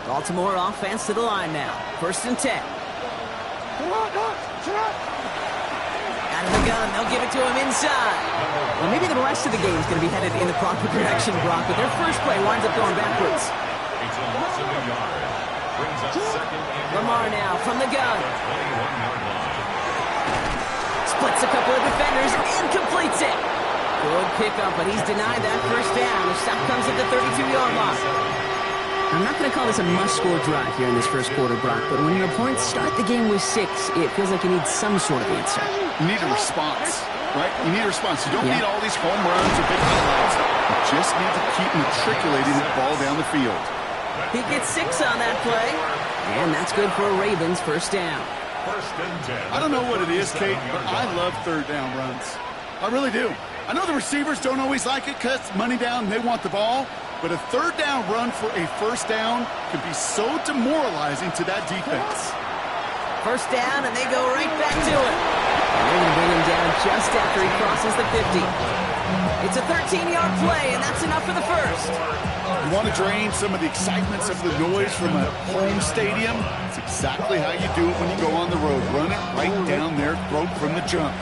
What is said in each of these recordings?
Baltimore offense to the line now. 1st and 10. Out of the gun, they'll give it to him inside. Well, maybe the rest of the game is going to be headed in the proper direction, Brock, but their first play winds up going backwards. Lamar now from the gun. Splits a couple of defenders and completes it. Good pickup, but he's denied that first down. The stop comes at the 32-yard line. I'm not going to call this a must-score drive here in this first quarter, Brock, but when your opponents start the game with 6, it feels like you need some sort of answer. You need a response, right? You need a response. You don't need all these home runs or big highlights. You just need to keep matriculating the ball down the field. He gets 6 on that play, and that's good for a Ravens first down. I don't know what it is, Kate, but I love third down runs. I really do. I know the receivers don't always like it because money down, they want the ball. But a third down run for a first down can be so demoralizing to that defense. First down, and they go right back to it. And they're going to bring him down just after he crosses the 50. It's a 13-yard play, and that's enough for the first. You want to drain some of the excitements of the noise from a home stadium? It's exactly how you do it when you go on the road. Run it right down their throat from the jump.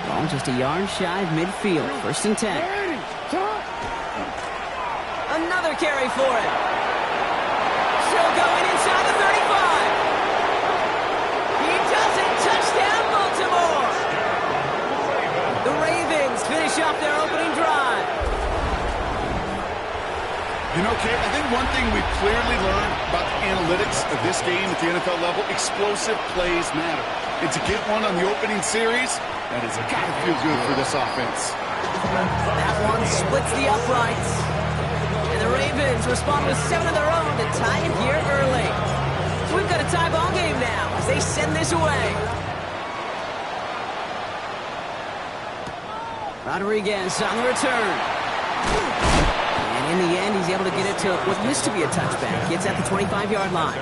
Ball just a yard shy of midfield. 1st and 10. Another carry for him. Still going inside the 35. He does it. Touchdown, Baltimore. The Ravens finish off their opening drive. You know, Kate, I think one thing we've clearly learned about the analytics of this game at the NFL level, explosive plays matter. And to get one on the opening series, that has got to feel good for this offense. That one splits the uprights. And the Ravens respond with 7 of their own to tie it here early. So we've got a tie ball game now as they send this away. Rodriguez on the return. And in the end, he's able to get it to what used to be a touchback. Gets at the 25-yard line.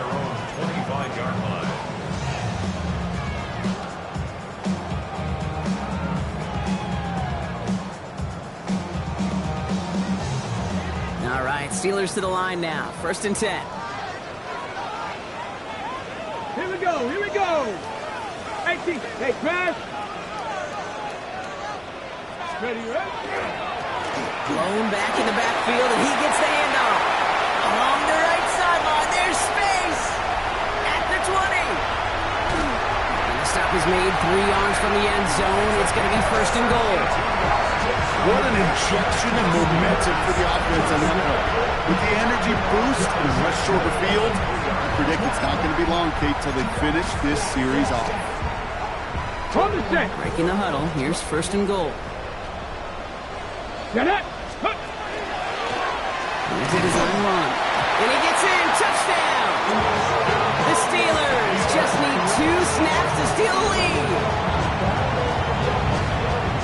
All right, Steelers to the line now. 1st and 10. Here we go, here we go. Hey, Crash. Ready, right? Blown back in the backfield, and he gets the handoff. Along the right sideline, there's space. At the 20. And the stop is made 3 yards from the end zone. It's going to be 1st and goal. What an injection of momentum for the offense on that play. With the energy boost and a much shorter field, I predict it's not going to be long, Kate, till they finish this series off. Breaking the huddle. Here's 1st and goal. Get it! Here's a design run. And he gets in. Touchdown! The Steelers just need 2 snaps to steal the lead.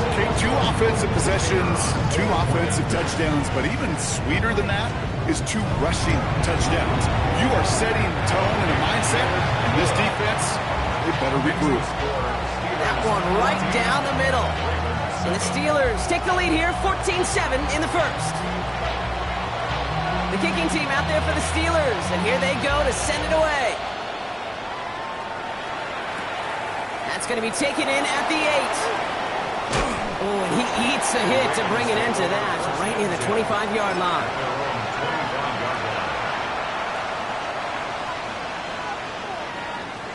Okay, 2 offensive possessions, 2 offensive touchdowns, but even sweeter than that is 2 rushing touchdowns. You are setting tone and a mindset, and this defense, they better regroup. That one right down the middle. And the Steelers take the lead here, 14-7 in the first. The kicking team out there for the Steelers, and here they go to send it away. That's going to be taken in at the 8. Oh, and he eats a hit to bring it into that, right near the 25-yard line.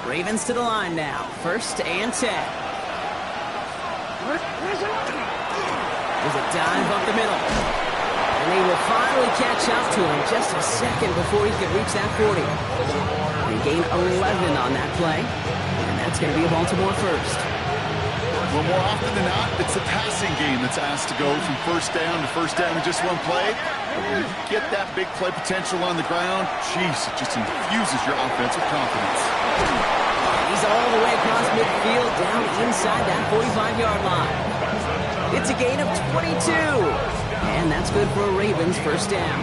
Ravens to the line now, 1st and 10. There's a dive up the middle. And they will finally catch up to him just a second before he could reach that 40. They gain 11 on that play. And that's going to be a Baltimore first. Well, more often than not, it's the passing game that's asked to go from first down in just one play. But when you get that big play potential on the ground, geez, it just infuses your offense with confidence. He's all the way across midfield, down inside that 45-yard line. It's a gain of 22. And that's good for a Ravens first down.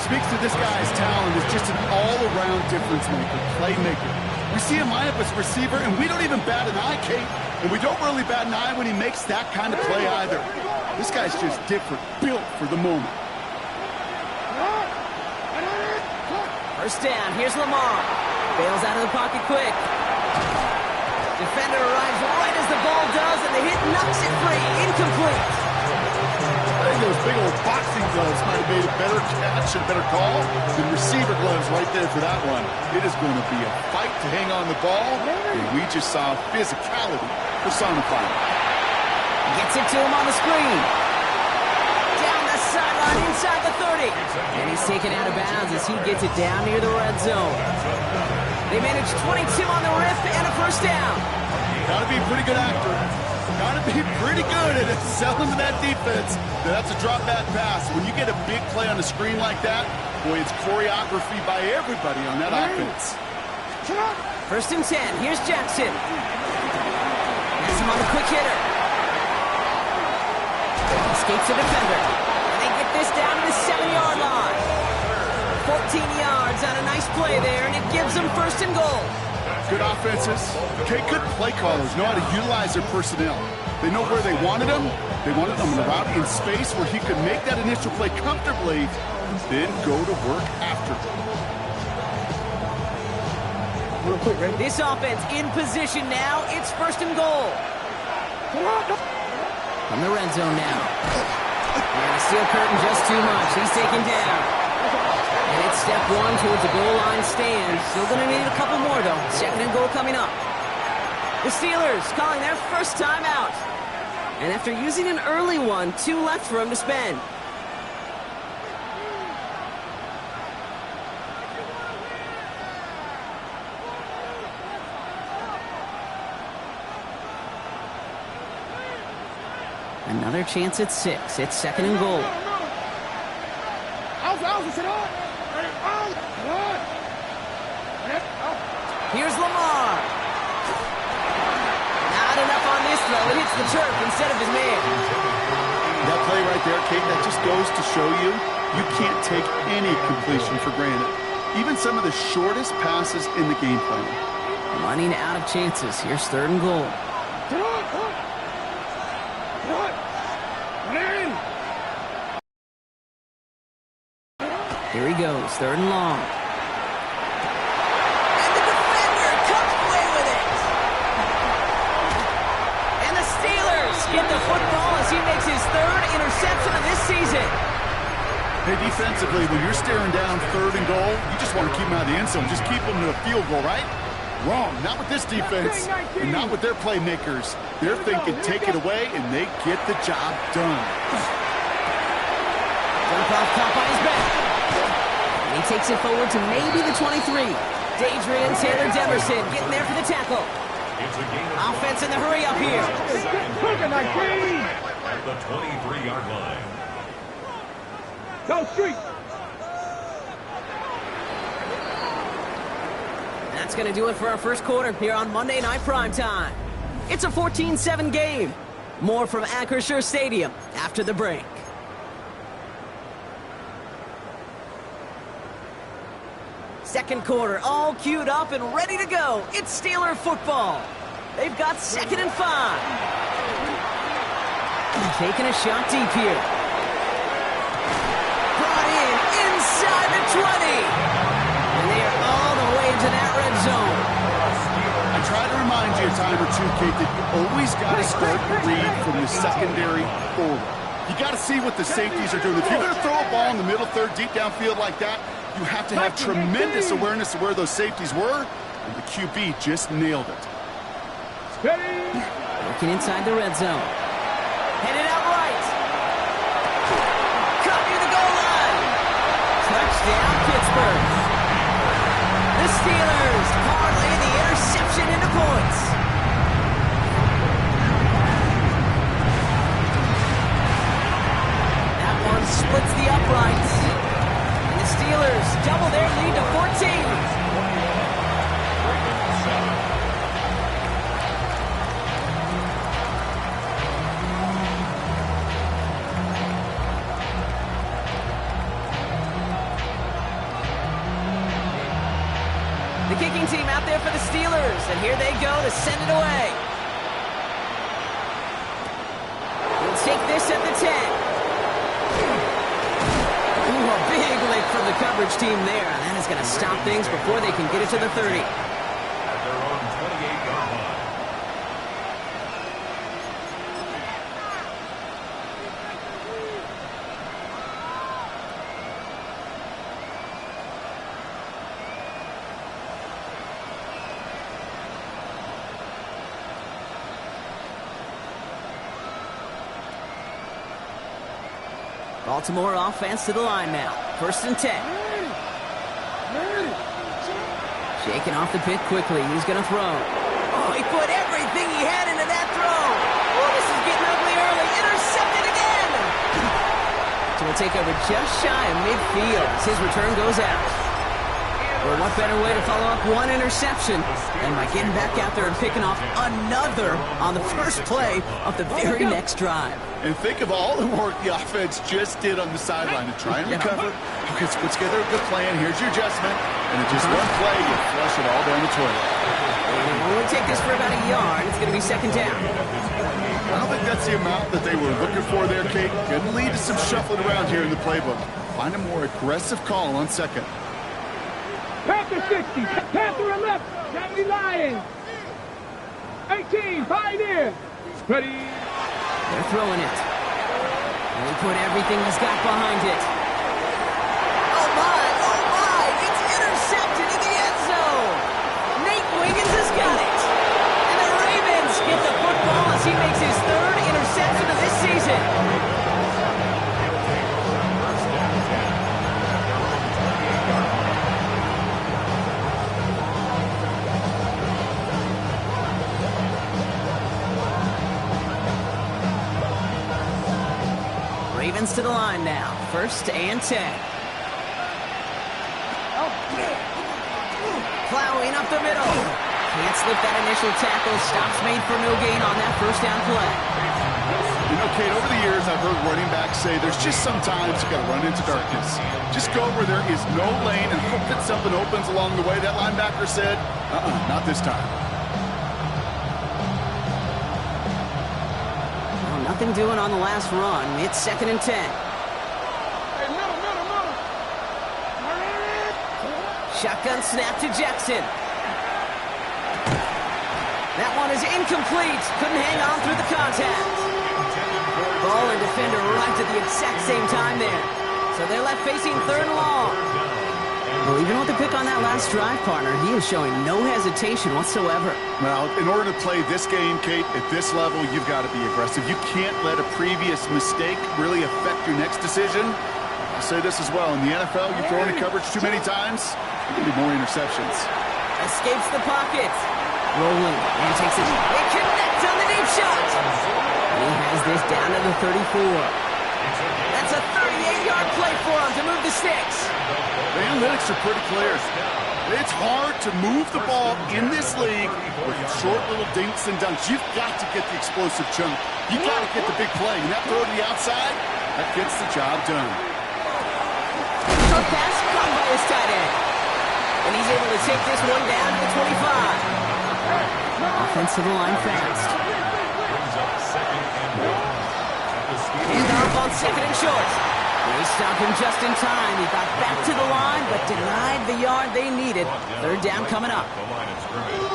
Speaks to this guy's talent as just an all-around difference maker, playmaker. We see him line up as a receiver, and we don't even bat an eye, Kate. And we don't really bat an eye when he makes that kind of play either. This guy's just different, built for the moment. First down, here's Lamar. Bails out of the pocket quick. Defender arrives right as the ball does, and the hit knocks it free. Incomplete. I think those big old boxing gloves might have made a better catch and a better call than receiver gloves right there for that one. It is going to be a fight to hang on the ball, and we just saw physicality personified. Gets it to him on the screen. Down the sideline inside the 30. And he's taken out of bounds as he gets it down near the red zone. They manage 22 on the rip and a first down. Got to be a pretty good actor. Got to be pretty good at selling to that defense. That's a drop back pass. When you get a big play on the screen like that, boy, it's choreography by everybody on that offense. First and 10. Here's Jackson. Has him on the quick hitter. Escapes the defender. And they get this down to the 7-yard line. 14 yards on a nice play there, and it gives them first and goal. Good offenses. Okay, good play callers know how to utilize their personnel. They know where they wanted them. They wanted them in a route in space where he could make that initial play comfortably, then go to work after. Real quick, ready? This offense in position now. It's first and goal. From the red zone now. And the steel curtain just too much. He's taken down. And it's step one towards a goal line stand. Still going to need a couple more, though. Second and goal coming up. The Steelers calling their first time out. And after using an early one, 2 left for him to spend. Another chance at 6. It's second and goal. Here's Lamar. Not enough on this throw. It hits the turf instead of his man. That play right there, Kate, that just goes to show you can't take any completion for granted. Even some of the shortest passes in the game plan. Running out of chances. Here's third and goal. Here he goes, third and long. And the defender comes away with it. And the Steelers get the football as he makes his third interception of this season. Hey, defensively, when you're staring down third and goal, you just want to keep them out of the end zone. Just keep them to a field goal, right? Wrong. Not with this defense, and not with their playmakers. They're thinking take it away, and they get the job done. Dump off top on his back. He takes it forward to maybe the 23. Adrian Taylor Demerson getting there for the tackle. Offense in the hurry up here. At the 23-yard line. Go street. That's going to do it for our first quarter here on Monday Night Primetime. It's a 14-7 game. More from Acrisure Stadium after the break. Second quarter, all queued up and ready to go. It's Steeler football. They've got 2nd and 5. Taking a shot deep here. Brought in inside the 20. And they are all the way into that red zone. I try to remind you a time or two, Kate, that you always got to start the read from the secondary forward. You got to see what the safeties are doing. If you're going to throw a ball in the middle third, deep downfield like that, you have to have tremendous awareness of where those safeties were, and the QB just nailed it. Working inside the red zone. Headed out right. Cut near the goal line. Touchdown, Pittsburgh. The Steelers parlay the interception into points. That one splits the uprights. Steelers double their lead to 14. The kicking team out there for the Steelers, and here they go to send it away. We'll take this at the 10. Oh, big lick from the coverage team there. That is going to stop things before they can get it to the 30. At their own 28-yard line. Baltimore offense to the line now. 1st and 10. Shaking off the pick quickly. He's going to throw. Oh, he put everything he had into that throw. Oh, this is getting ugly early. Intercepted again. So we'll take over just shy of midfield as his return goes out. Well, what better way to follow up one interception than by getting back out there and picking off another on the first play of the very next drive. And think of all the work the offense just did on the sideline to try and recover. Okay, so put together a good plan. Here's your adjustment. And in just one play, you flush it all down the toilet. And it will only take this for about a yard. It's going to be 2nd down. I don't think that's the amount that they were looking for there, Kate. Could lead to some shuffling around here in the playbook. Find a more aggressive call on 2nd. Panther 60. Panther on left. Family Lions. 18. Pioneer. Ready. They're throwing it. And he put everything he's got behind it. Oh my, it's intercepted in the end zone. Nate Wiggins has got it. And the Ravens get the football as he makes his 3rd interception of this season. Ravens to the line now. 1st and 10. Plowing up the middle. Can't slip that initial tackle. Stops made for no gain on that 1st down play. You know, Kate, over the years, I've heard running backs say there's just sometimes you got to run into darkness. Just go where there is no lane and hope that something opens along the way. That linebacker said, not this time. Nothing doing on the last run. It's 2nd and 10. Hey, middle. Shotgun snap to Jackson. That one is incomplete. Couldn't hang on through the contact. Ball and defender right at the exact same time there. So they're left facing 3rd and long. Well, even with the pick on that last drive, partner, he is showing no hesitation whatsoever. Well, in order to play this game, Kate, at this level, you've got to be aggressive. You can't let a previous mistake really affect your next decision. I'll say this as well. In the NFL, you throw into coverage too many times, there can be more interceptions. Escapes the pocket. Rolling and takes it. It connects on the deep shot. And he has this down to the 34. That's a 38-yard play for him to move the sticks. The analytics are pretty clear. It's hard to move the ball in this league with short little dinks and dunks. You've got to get the explosive chunk. You've got to get the big play. And that throw to the outside, that gets the job done. Short pass caught by his tight end. And he's able to take this one down to the 25. Offensive line fast. Hand off on 2nd and short. They stopped him just in time. He got back to the line, but denied the yard they needed. 3rd down coming up.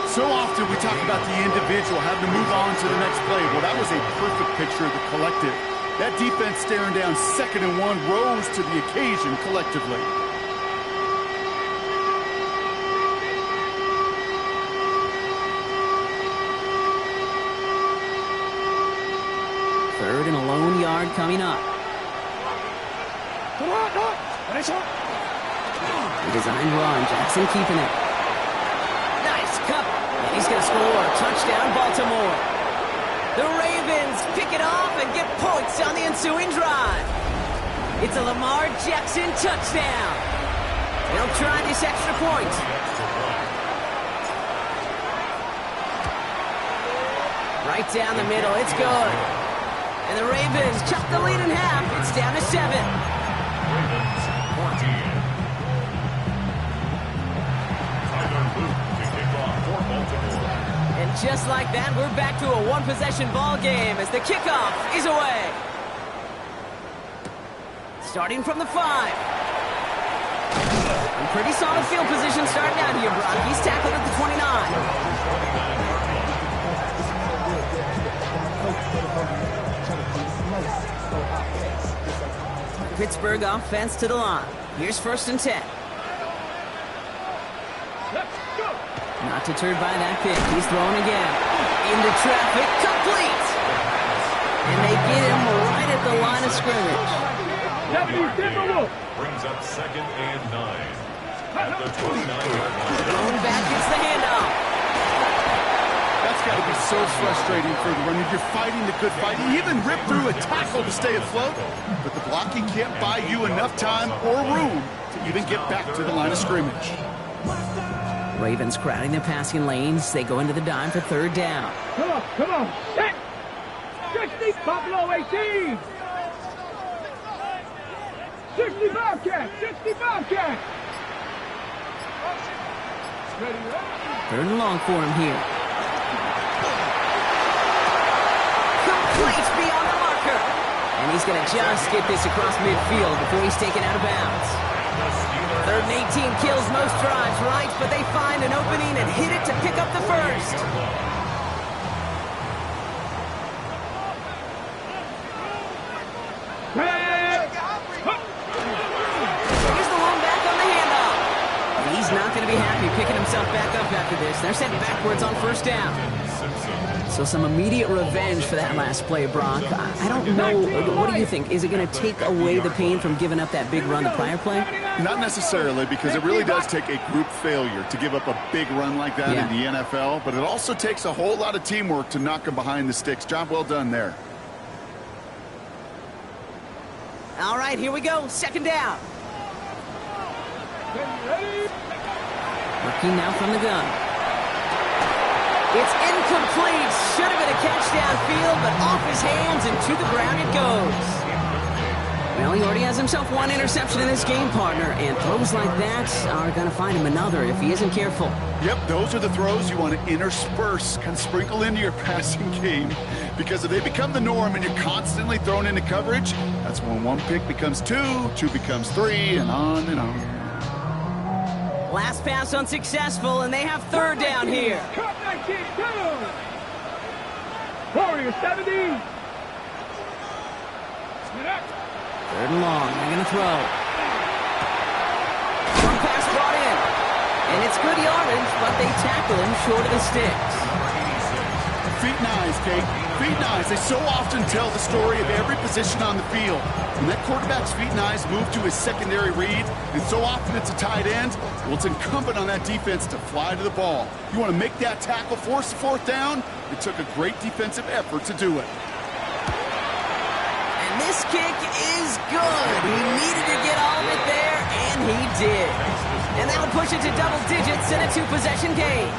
So often we talk about the individual having to move on to the next play. Well, that was a perfect picture of the collective. That defense staring down 2nd and 1 rose to the occasion collectively. Third and a lone yard coming up. The design run, Jackson keeping it. Nice cup, and he's going to score. Touchdown, Baltimore. The Ravens pick it off and get points on the ensuing drive. It's a Lamar Jackson touchdown. They'll try this extra point. Right down the middle, it's good. And the Ravens cut the lead in half. It's down to 7. Ravens 14. Tyler Luke to kick off for Baltimore. And just like that, we're back to a one-possession ball game as the kickoff is away. Starting from the 5. Pretty solid field position starting out here, Brock. He's tackled at the 29. Pittsburgh offense to the line. Here's 1st and 10. Not deterred by that pick. He's throwing again. Into traffic. Complete. And they get him right at the line of scrimmage. Brings up 2nd and 9. At the 29-yard line. Going back, it's the handoff. That's got to be so frustrating for the runner. You're fighting the good fight. You even rip through a tackle to stay afloat, but the blocking can't buy you enough time or room to even get back to the line of scrimmage. Ravens crowding the passing lanes. They go into the dime for 3rd down. Come on. Set. 60, Buffalo 18. 60 Bobcat. 60 Bobcat. 3rd and long for him here. Complete beyond the marker. And he's going to just get this across midfield before he's taken out of bounds. 3rd and 18 kills most drives, right? But they find an opening and hit it to pick up the 1st. Here's the long back on the handoff. He's not going to be happy picking himself back up after this. They're sent backwards on 1st down. So some immediate revenge for that last play, Brock. I don't know. What do you think? Is it going to take away the pain from giving up that big run the prior play? Not necessarily, because it really does take a group failure to give up a big run like that in the NFL, but it also takes a whole lot of teamwork to knock him behind the sticks. Job well done there. All right, here we go. 2nd down. Working now from the gun. It's incomplete. Should have been a catch downfield, but off his hands and to the ground it goes. Well, he already has himself 1 interception in this game, partner, and throws like that are going to find him another if he isn't careful. Yep, those are the throws you want to intersperse, kind of sprinkle into your passing game, because if they become the norm and you're constantly thrown into coverage, that's when 1 pick becomes 2, 2 becomes 3, and on and on. Last pass unsuccessful, and they have 3rd down here. Cut 19, Warrior 70. 3rd and long. They're going to throw. One pass brought in. And it's good yardage, but they tackle him short of the sticks. Feet and eyes, Kate. Feet and eyes. They so often tell the story of every position on the field. When that quarterback's feet and eyes move to his secondary read, and so often it's a tight end, well, it's incumbent on that defense to fly to the ball. You want to make that tackle, force the 4th down? It took a great defensive effort to do it. And this kick is good. He needed to get all of it there, and he did. And that'll push it to double digits in a 2-possession game.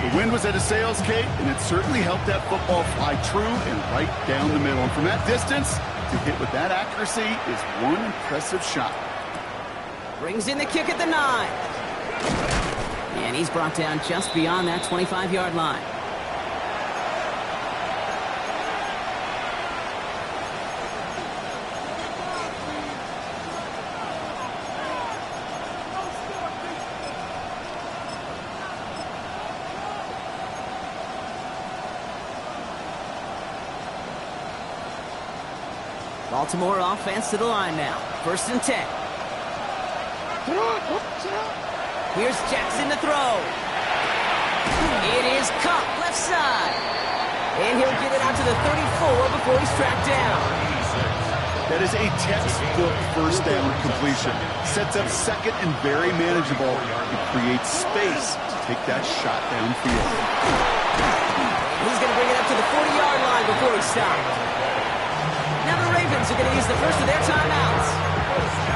The wind was at his sails, Kate, and it certainly helped that football fly true and right down the middle. And from that distance, to hit with that accuracy is one impressive shot. Brings in the kick at the 9. And he's brought down just beyond that 25-yard line. Baltimore offense to the line now. 1st and 10. Here's Jackson to throw. It is caught left side. And he'll get it out to the 34 before he's tracked down. That is a textbook 1st down completion. Sets up 2nd and very manageable. It creates space to take that shot downfield. He's going to bring it up to the 40-yard line before he stopped. Now the Ravens are going to use the first of their timeouts.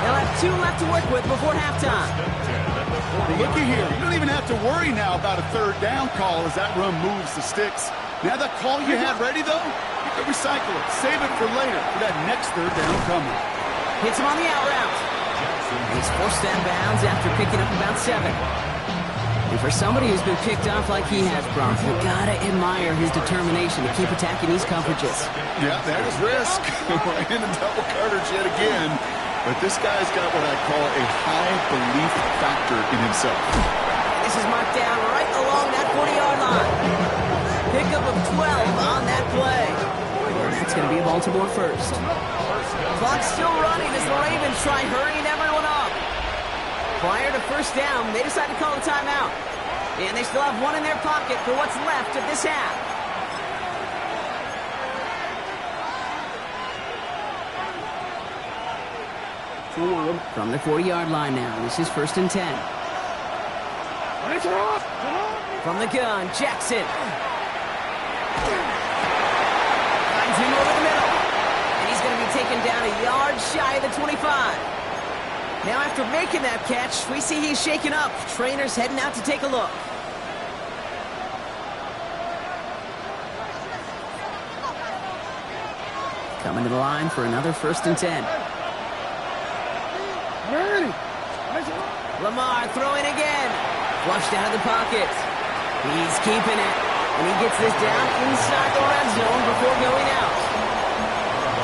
They'll have 2 left to work with before halftime. Well, looky here. You don't even have to worry now about a 3rd down call as that run moves the sticks. Now that call you had ready, though, you can recycle it. Save it for later for that next 3rd down coming. Hits him on the out route. He's forced out of bounds after picking up about 7. And for somebody who's been picked off like he has, Bronx, you gotta admire his determination to keep attacking these coverages. Yeah, that is risk. We're in a double coverage yet again. but this guy's got what I call a high belief factor in himself. This is marked down right along that 40-yard line. Pickup of 12 on that play. And that's going to be a Baltimore first. Clock's still running as the Ravens try hurrying everyone up. Prior to first down, they decide to call a timeout. And they still have one in their pocket for what's left of this half. From the 40-yard line now. This is 1st and 10. From the gun, Jackson. Finds him over the middle. And he's going to be taken down a yard shy of the 25. Now after making that catch, we see he's shaken up. Trainer's heading out to take a look. Coming to the line for another 1st and 10. Lamar throwing again. Flushed out of the pocket. He's keeping it. And he gets this down inside the red zone before going out.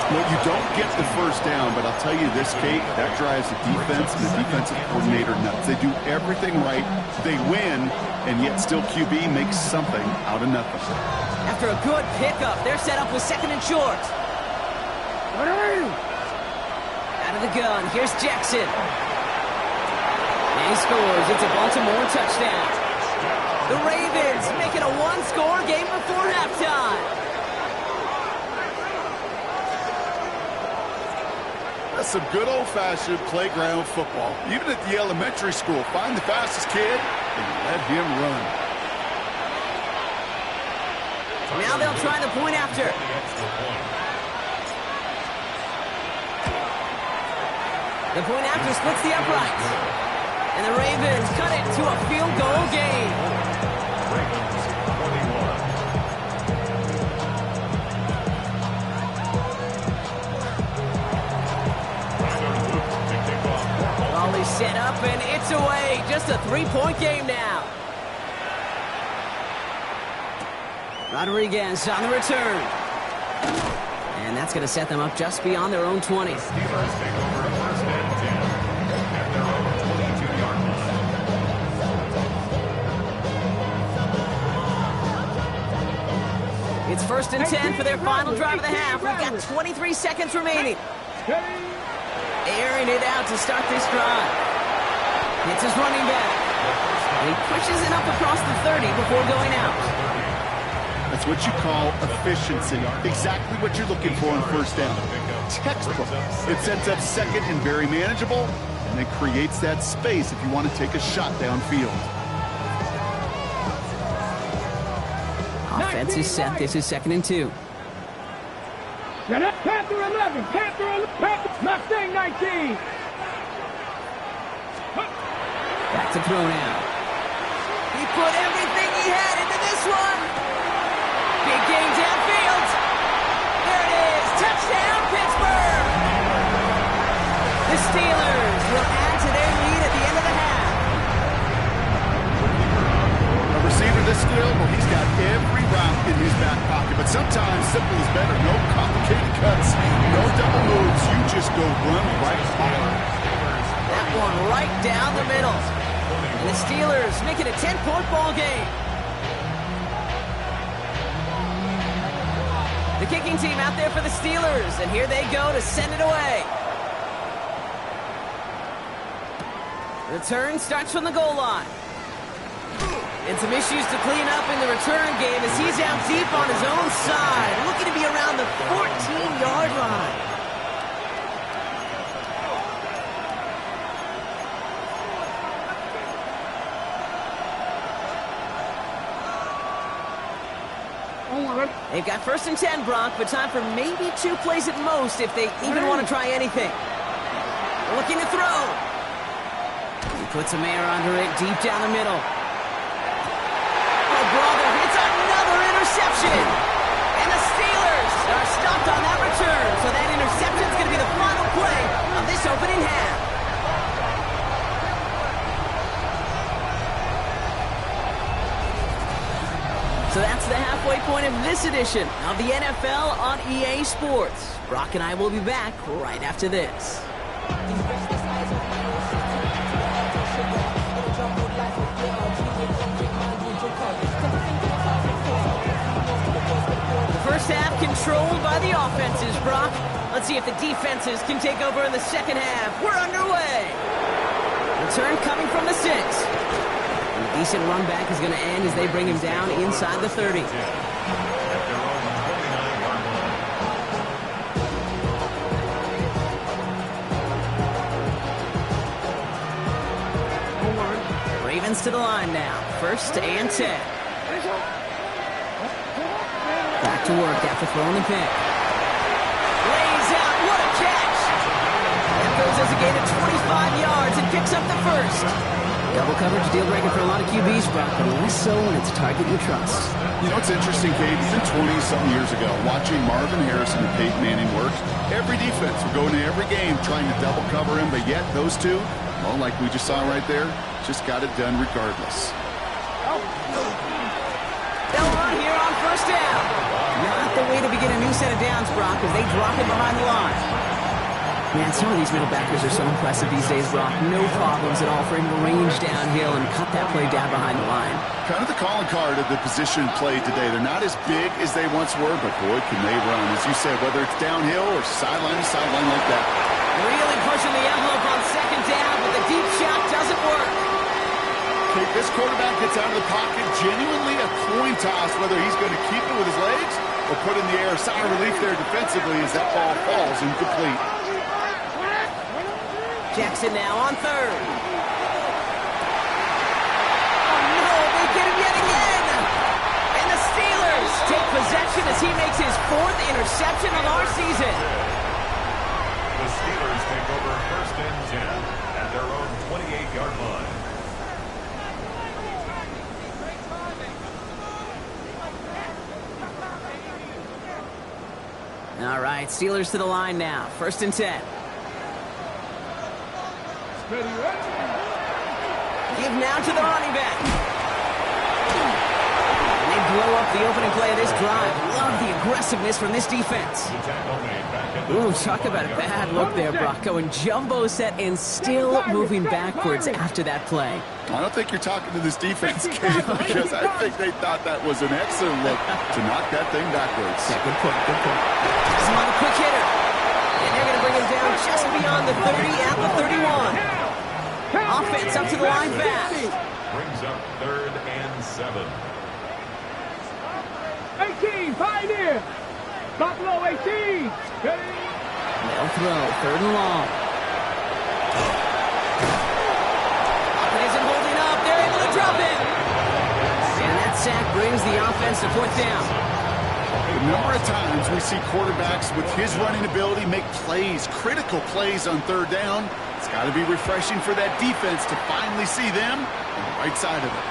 Well, you don't get the first down, but I'll tell you this, Kate, that drives the defense and the defensive coordinator nuts. They do everything right. They win, and yet still QB makes something out of nothing. After a good pickup, they're set up with 2nd and short. Out of the gun, here's Jackson. And he scores. It's a Baltimore touchdown. The Ravens making a one-score game before halftime. That's some good old-fashioned playground football. Even at the elementary school, find the fastest kid and let him run. Now they'll try the point after. The point after splits the uprights. And the Ravens cut it to a field goal game. Ravens 21. All is set up and it's away. Just a 3-point game now. Rodriguez on the return. And that's going to set them up just beyond their own 20. Steelers take over 1st and 10 at their own 22-yard line. It's 1st and 10 for their final drive of the half. We've got 23 seconds remaining. Airing it out to start this drive. It's his running back. And he pushes it up across the 30 before going out. That's what you call efficiency. Exactly what you're looking for on first down. Textbook. It sets up 2nd and very manageable, and it creates that space if you want to take a shot downfield. Offense is set. This is 2nd and 2. Panther 11, Panther Mustang 19. Back to throw now. He put everything he had into this one. Big game downfield. There it is. Touchdown, Pittsburgh. The Steelers will add to their lead at the end of the half. A receiver this skilled, well, he's got every route in his back pocket. But sometimes simple is better. No complicated cuts, no double moves. You just go run right by him. That one right down the middle. And the Steelers make it a 10-point ball game. The kicking team out there for the Steelers, and here they go to send it away. Return starts from the goal line. And some issues to clean up in the return game as he's out deep on his own side, looking to be around the 14-yard line. They've got 1st and 10, Brock, but time for maybe 2 plays at most if they even want to try anything. Looking to throw. He puts some air under it, deep down the middle. Oh, brother, it's another interception. And the Steelers are stopped on that return, so that interception is going to be the final play of this opening half. So that's the halfway point of this edition of the NFL on EA Sports. Brock and I will be back right after this. The first half controlled by the offenses, Brock. Let's see if the defenses can take over in the second half. We're underway. Return coming from the 6. And a decent run back is going to end as they bring him down inside the 30. Ravens to the line now. First and 10. Back to work after throwing the pick. Lays out. What a catch. That goes as a gain of 25 yards and picks up the first. Double coverage deal breaker for a lot of QBs, Brock, but less so when it's a target you trust. You know, it's interesting, Kate. Even 20-something years ago, watching Marvin Harrison and Peyton Manning work, every defense would go into every game trying to double cover him, but yet those two, well, like we just saw right there, just got it done regardless. They'll run here on first down. Not the way to begin a new set of downs, Brock, as they drop it behind the line. Man, some of these middle backers are so impressive these days, Brock. No problems at all for him to range downhill and cut that play down behind the line. Kind of the calling card of the position played today. They're not as big as they once were, but boy, can they run. As you said, whether it's downhill or sideline to sideline like that. Really pushing the envelope on second down, but the deep shot doesn't work. Kate, this quarterback gets out of the pocket, genuinely a coin toss, whether he's going to keep it with his legs or put in the air. A sigh of relief there defensively as that ball falls incomplete. Jackson now on third. Oh no, they get him yet again. And the Steelers take possession as he makes his 4th interception of our season. The Steelers take over first and 10 at their own 28-yard line. All right, Steelers to the line now. First and 10. Give now to the running back. And they blow up the opening play of this drive. Love the aggressiveness from this defense. Ooh, talk about a bad look there, Brock. Going jumbo set and still moving backwards after that play. I don't think you're talking to this defense, Kate, because I think they thought that was an excellent look to knock that thing backwards. Yeah, good point, good point. Some on a quick hitter. And they're going to bring him down just beyond the 30 at the 31. Offense up to the line fast. Brings up 3rd and 7. 18, Pioneer. Buffalo 18. They'll throw, 3rd and long. Pocket isn't holding up. They're able to drop it. And that sack brings the offense to 4th down. The number of times we see quarterbacks with his running ability make plays, critical plays on 3rd down. It's got to be refreshing for that defense to finally see them on the right side of it.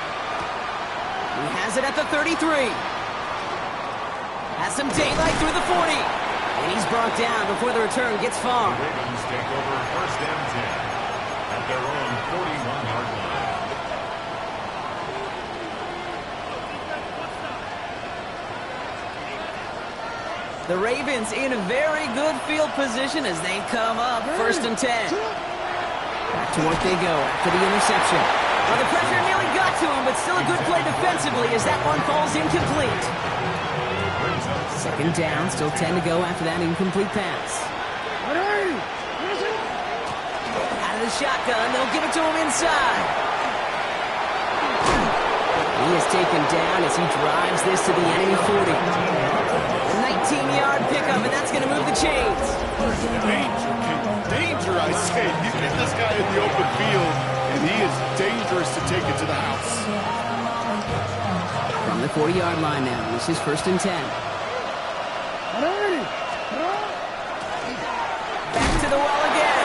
He has it at the 33. Has some daylight through the 40. And he's brought down before the return gets far. The Ravens take over first and 10 at their own 41-yard line. The Ravens in a very good field position as they come up first and 10. Back to work they go after the interception. Well, the pressure nearly got to him, but still a good play defensively as that one falls incomplete. Second down, still 10 to go after that incomplete pass. Out of the shotgun, they'll give it to him inside. He is taken down as he drives this to the enemy 40. 19-yard pickup, and that's going to move the chains. Danger, danger, I say. You get this guy in the open field, and he is dangerous to take it to the house. From the 40-yard line now, this is first and 10. Back to the well again.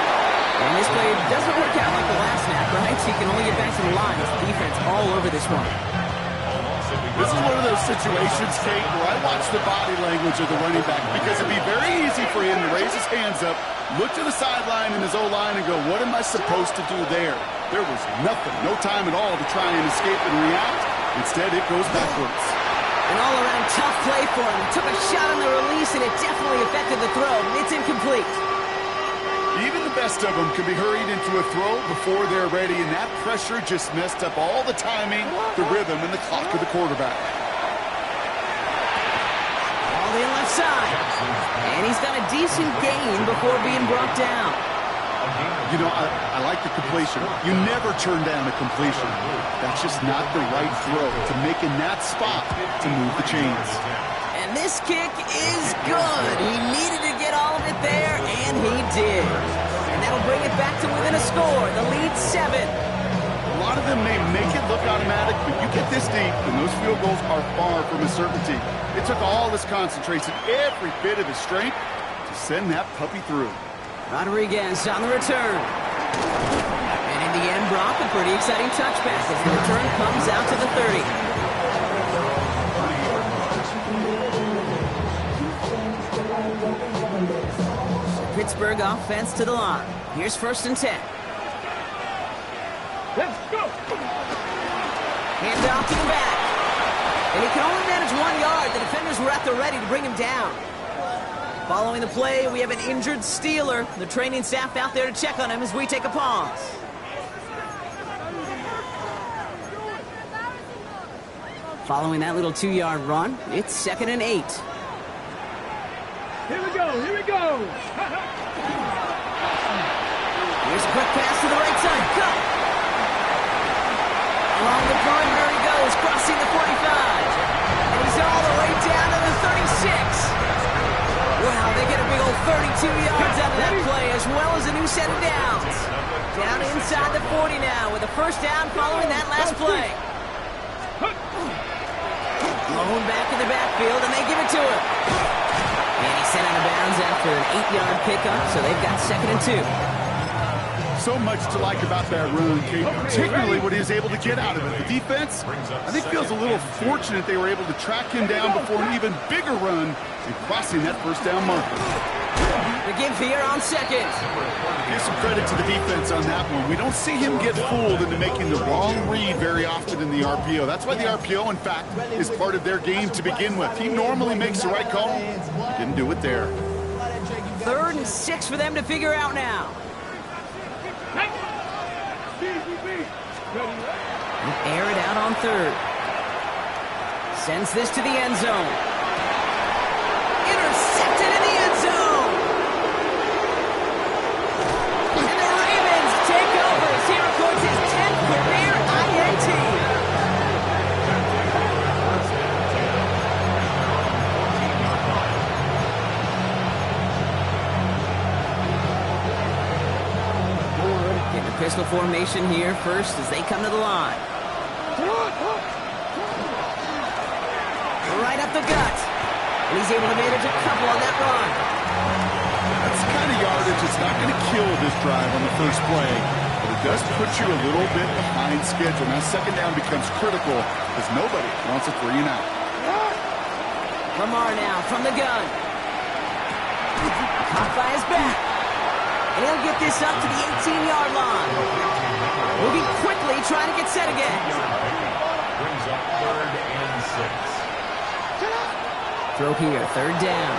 And this play doesn't work out like the last snap, right? So he can only get back to the line. It's the defense all over this one. This is one of those situations, Kate, where I watch the body language of the running back because it'd be very easy for him to raise his hands up, look to the sideline in his O-line and go, what am I supposed to do there? There was nothing, no time at all to try and escape and react. Instead, it goes backwards. An all-around tough play for him. Took a shot on the release, and it definitely affected the throw. It's incomplete. You Even the best of them can be hurried into a throw before they're ready, and that pressure just messed up all the timing, the rhythm, and the clock of the quarterback. All in left side. And he's got a decent gain before being brought down. You know, I like the completion. You never turn down a completion. That's just not the right throw to make in that spot to move the chains. And this kick is good. He needed to get all of it there, and he did. And that'll bring it back to within a score. The lead 7. A lot of them may make it look automatic, but you get this deep, and those field goals are far from a certainty. It took all his concentration, every bit of his strength, to send that puppy through. Rodriguez on the return. And in the end, Brock, a pretty exciting touchback as the return comes out to the 30. Pittsburgh offense to the line. Here's 1st and 10. Let's go. Hand off to the back. And he can only manage 1 yard. The defenders were at the ready to bring him down. Following the play, we have an injured Steeler. The training staff out there to check on him as we take a pause. Following that little 2-yard run, it's 2nd and 8. Here we go. Here we go. Here's a quick pass to the right side. Go! Along the perimeter he goes, crossing the 45. And he's all the way down to the 36. Wow, they get a big old 32 yards out of that play, as well as a new set of downs. Down inside the 40 now, with a 1st down following that last play. Blown back in the backfield, and they give it to him. And he's sent out of bounds after an 8-yard pickup, so they've got 2nd and 2. So much to like about that run, Kate, particularly what he was able to get out of it. The defense, I think, feels a little fortunate they were able to track him down before an even bigger run and crossing that 1st down marker. The give here on 2nd. Give some credit to the defense on that one. We don't see him get fooled into making the wrong read very often in the RPO. That's why the RPO, in fact, is part of their game to begin with. He normally makes the right call. He didn't do it there. 3rd and 6 for them to figure out now. Air it out on 3rd. Sends this to the end zone. Intercepted in the end zone. And the Ravens take over as he records his 10th career INT. Get the pistol formation here first as they come to the line. Right up the gut. And he's able to manage a couple on that run. That's the kind of yardage that's not going to kill this drive on the first play, but it does put you a little bit behind schedule. Now 2nd down becomes critical because nobody wants a 3 and out. Lamar now from the gun. Caught by his back. And he'll get this up to the 18-yard line. Moving quickly, trying to get set again. Brings up 3rd and 6. Throw here, 3rd down.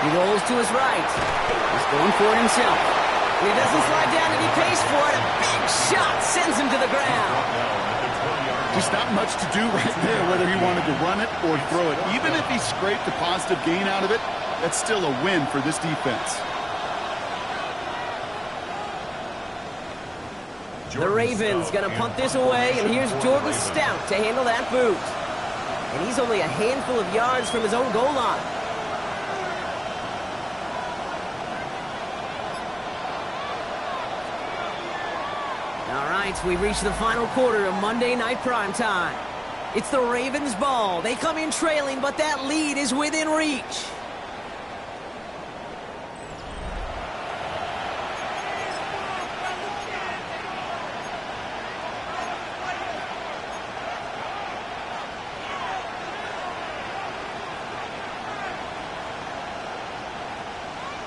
He rolls to his right. He's going for it himself. He doesn't slide down and he pays for it. A big shot sends him to the ground. Just not much to do right there, whether he wanted to run it or throw it. Even if he scraped a positive gain out of it, that's still a win for this defense. The Ravens going to punt this away, and here's Jordan Stout to handle that boot. And he's only a handful of yards from his own goal line. All right, we've reached the final quarter of Monday Night Primetime. It's the Ravens' ball. They come in trailing, but that lead is within reach.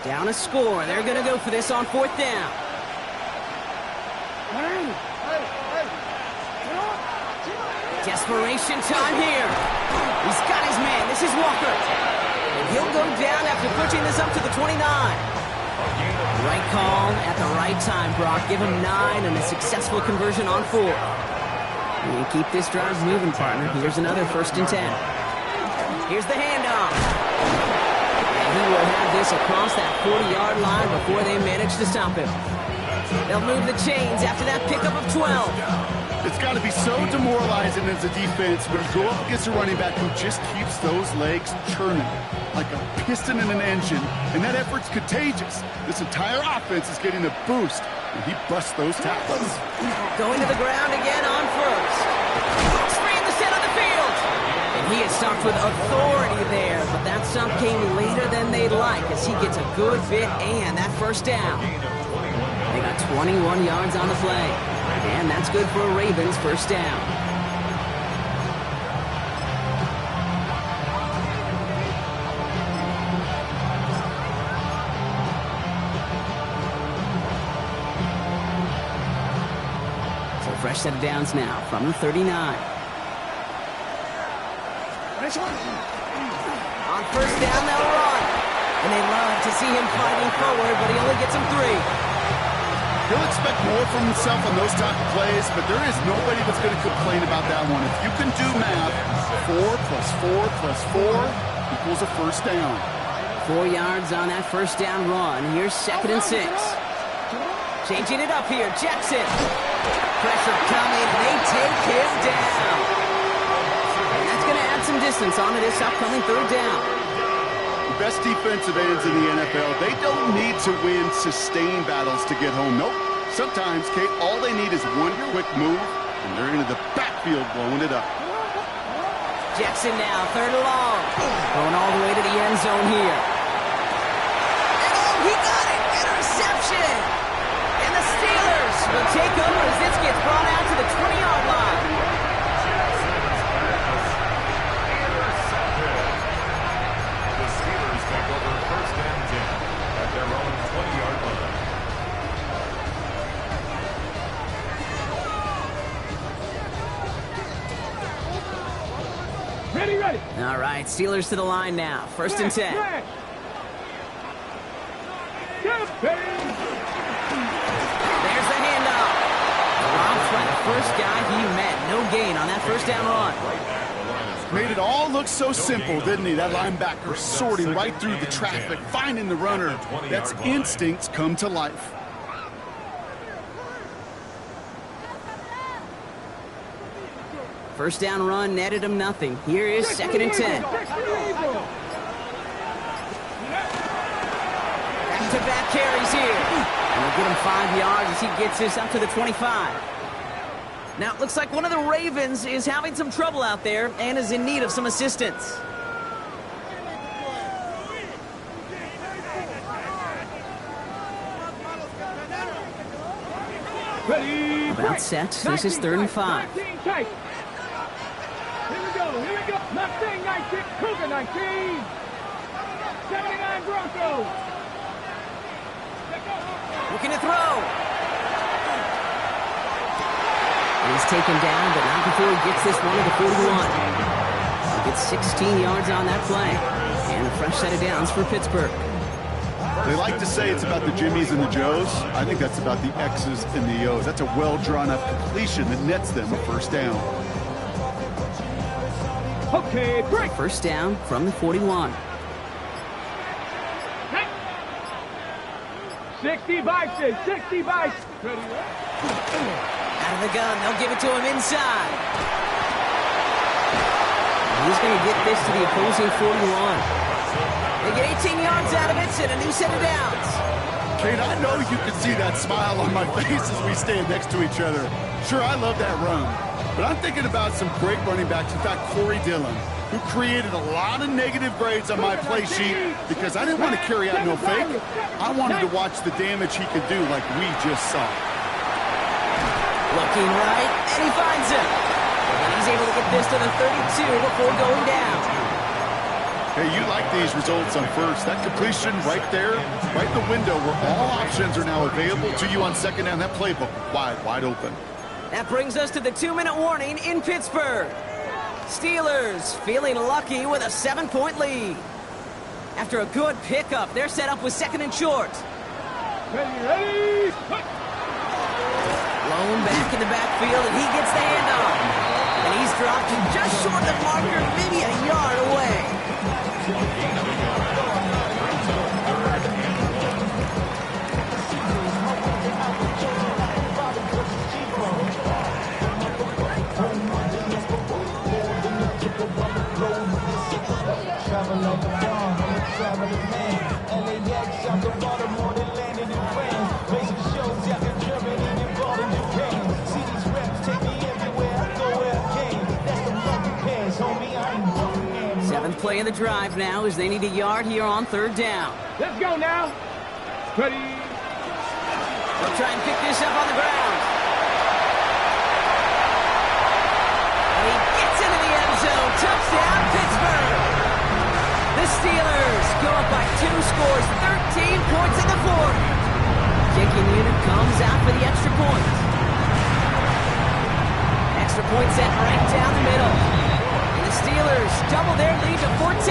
Down a score. They're going to go for this on 4th down. Desperation time here. He's got his man. This is Walker. And he'll go down after pushing this up to the 29. Right call at the right time, Brock. Give him 9 and a successful conversion on 4. And keep this drive moving, partner. Here's another 1st and 10. Here's the handoff. And he will have this across that 40-yard line before they manage to stop him. They'll move the chains after that pickup of 12. It's got to be so demoralizing as a defense when you go up against a running back who just keeps those legs churning like a piston in an engine, and that effort's contagious. This entire offense is getting a boost, and he busts those tackles. Going to the ground again on 1st. Spree in the center of the field. And he is stopped with authority there, but that stop came later than they'd like as he gets a good bit and that 1st down. They got 21 yards on the play. And that's good for a Ravens 1st down. So fresh set of downs now from the 39. On 1st down, they'll run. And they love to see him fighting forward, but he only gets them 3. He'll expect more from himself on those type of plays, but there is nobody that's going to complain about that one. If you can do math, 4 plus 4 plus 4 equals a 1st down. 4 yards on that 1st down run. Here's 2nd and 6. Changing it up here, Jackson. Pressure coming, and they take him down. And that's going to add some distance onto this upcoming 3rd down. The best defensive ends in the NFL, they don't need to win sustained battles to get home. Nope. Sometimes, Kate, all they need is one quick move, and they're into the backfield blowing it up. Jackson now, 3rd and long. Going all the way to the end zone here. And oh, he got it! Interception! And the Steelers will take over as this gets brought out to the 20-yard line. Ready. All right, Steelers to the line now. 1st and 10. There's the handoff. Dropped by the 1st guy he met. No gain on that 1st down run. Made it all look so simple, didn't he? That linebacker sorting right through the traffic, finding the runner. That's instincts come to life. First down run netted him nothing. Here is 2nd and 10. Back-to-back carries here. And we'll get him 5 yards as he gets this up to the 25. Now, it looks like one of the Ravens is having some trouble out there and is in need of some assistance. Ready. About set. This is 3rd and 5. Here we go. Mustang 19, Cougar 19. 79 Broncos. Looking to throw. He's taken down, but not before he gets this one to the 41. He gets 16 yards on that play. And a fresh set of downs for Pittsburgh. They like to say it's about the Jimmies and the Joes. I think that's about the X's and the O's. That's a well-drawn-up completion that nets them a 1st down. Okay, break. 1st down from the 41. 60 Bison, 60 Bison. Ready, Out of the gun, they'll give it to him inside. He's going to get this to the opposing 41. They get 18 yards out of it and a new set of downs. Kate, I know you can see that smile on my face as we stand next to each other. Sure, I love that run. But I'm thinking about some great running backs. In fact, Corey Dillon, who created a lot of negative grades on my play sheet because I didn't want to carry out no fake. I wanted to watch the damage he could do like we just saw. Looking right, and he finds him. And he's able to get this to the 32 before going down. Hey, you like these results on 1st. That completion right there, right in the window where all options are now available to you on 2nd down. That playbook wide open. That brings us to the 2-minute warning in Pittsburgh. Steelers feeling lucky with a 7-point lead. After a good pickup, they're set up with 2nd and short. Ready, put. Blown back in the backfield, and he gets the handoff. And he's dropped just short of the marker, maybe a yard away. Travel like a bomb, I'm a traveling man. LAX, out to Baltimore, they landed in France. Basic shows out in Germany and bought in Japan. See these reps take me everywhere, I go where I can. That's the fucking pass, homie, I ain't fucking man. Seventh play of the drive now as they need a yard here on third down. Let's go now. Ready. They'll try and pick this up on the ground. And he gets into the end zone. Touchdown, Pittsburgh. The Steelers go up by 2 scores, 13 points in the fourth. Kicking unit comes out for the extra point. Extra point set right down the middle. And the Steelers double their lead to 14.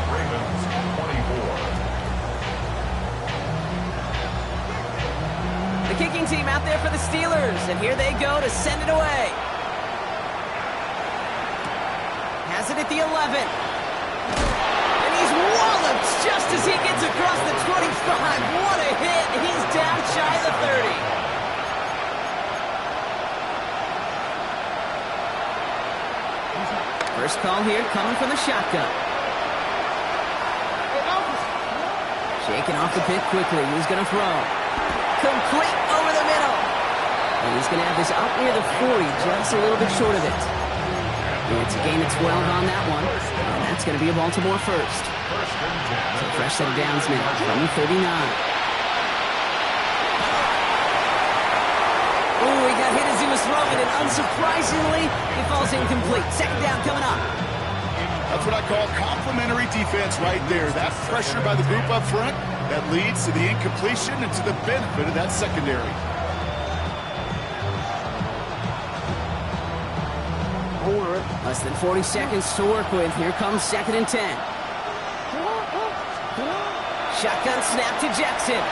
Ravens 24. The kicking team out there for the Steelers, and here they go to send it away. Has it at the 11. And he's walloped just as he gets across the 25. What a hit. He's down shy of the 30. First call here coming from the shotgun. Shaking off the pick quickly. He's going to throw. Complete over the middle. And he's going to have this up near the 40, just a little bit short of it. It's a gain of 12 on that one, and that's going to be a Baltimore first. So fresh set of downs now from the 39. Oh, he got hit as he was throwing, and unsurprisingly, he falls incomplete. Second down coming up. That's what I call complimentary defense right there. That pressure by the group up front, that leads to the incompletion and to the benefit of that secondary. Less than 40 seconds to work with. Here comes 2nd and 10. Shotgun snap to Jackson.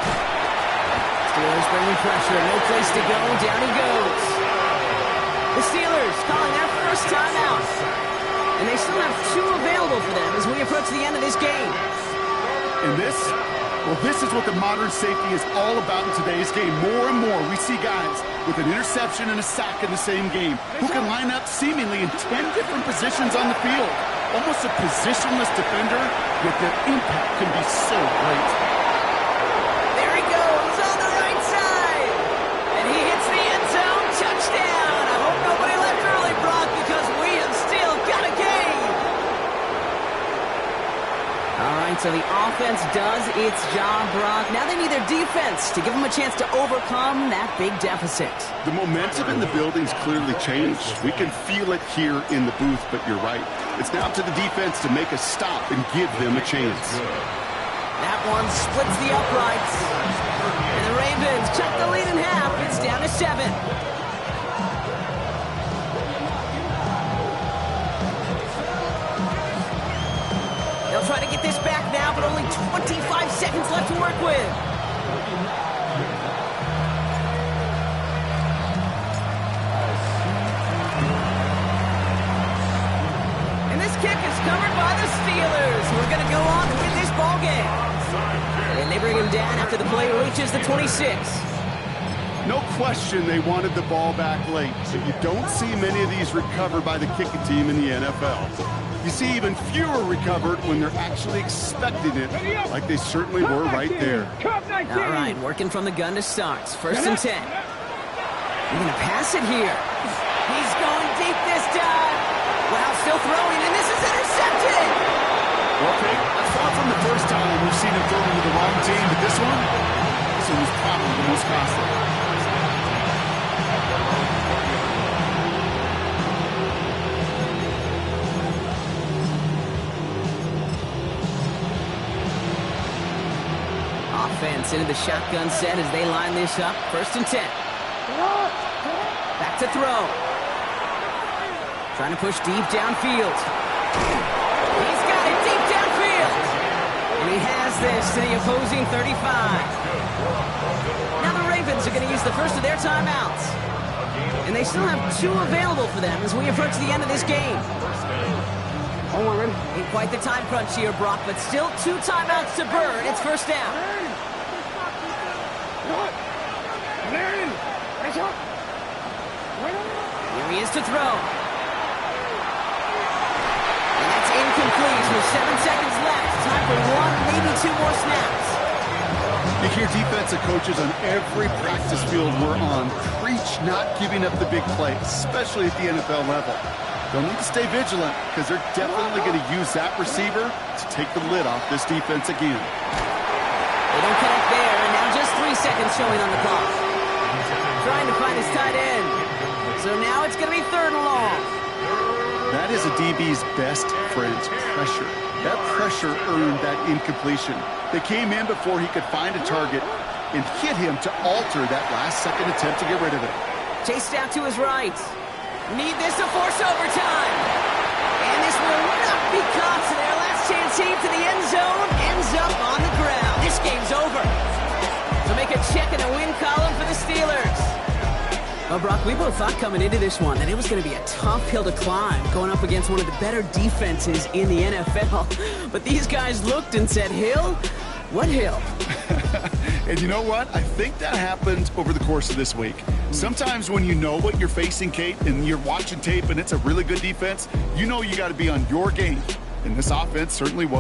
Steelers bringing pressure. No place to go. Down he goes. The Steelers calling their first timeout. And they still have 2 available for them as we approach the end of this game. And this is what the modern safety is all about in today's game. More and more, we see guys with an interception and a sack in the same game who can line up seemingly in 10 different positions on the field. Almost a positionless defender, yet their impact can be so great. There he goes on the right side. And he hits the end zone. Touchdown. I hope nobody left early, Brock, because we have still got a game. All right, so the offense does its job, Brock. Now they need their defense to give them a chance to overcome that big deficit. The momentum in the building's clearly changed. We can feel it here in the booth, but you're right. It's now to the defense to make a stop and give them a chance. That one splits the uprights. And the Ravens cut the lead in half. It's down to 7. They'll try to get this back now, but only 25 seconds left to work with. And this kick is covered by the Steelers, who are going to go on to win this ball game. And they bring him down after the play reaches the 26. No question they wanted the ball back late, but you don't see many of these recovered by the kicking team in the NFL. You see even fewer recovered when they're actually expecting it, like they certainly were right there. All right, working from the gun to start. 1st and 10. They're going to pass it here. He's going deep this time. Wow, still throwing, and this is intercepted. Well, Pete, I thought from the first time we've seen him throw to the wrong team, but this one was probably the most costly. Offense into the shotgun set as they line this up. 1st and 10. Back to throw. Trying to push deep downfield. He's got it deep downfield. And he has this to the opposing 35. Now the Ravens are going to use the first of their timeouts. And they still have 2 available for them as we approach the end of this game. Ain't quite the time crunch here, Brock, but still 2 timeouts to burn. It's first down. Here he is to throw. And that's incomplete with 7 seconds left. Time for 1, maybe 2 more snaps. You hear defensive coaches on every practice field we're on preach not giving up the big play, especially at the NFL level. They'll need to stay vigilant because they're definitely going to use that receiver to take the lid off this defense again. They don't connect there, and now just 3 seconds showing on the clock. Trying to find his tight end. So now it's going to be 3rd and long. That is a DB's best friend, pressure. That pressure earned that incompletion. They came in before he could find a target and hit him to alter that last-second attempt to get rid of it. Chased out to his right. Need this to force overtime. And this will not be caught. So their last chance heave to the end zone ends up on the ground. This game's over. So make a check in the win column for the Steelers. Well, Brock, we both thought coming into this one that it was going to be a tough hill to climb, going up against one of the better defenses in the NFL. But these guys looked and said, Hill? What hill? And you know what? I think that happened over the course of this week. Sometimes when you know what you're facing, Kate, and you're watching tape and it's a really good defense, you know you got to be on your game. And this offense certainly was.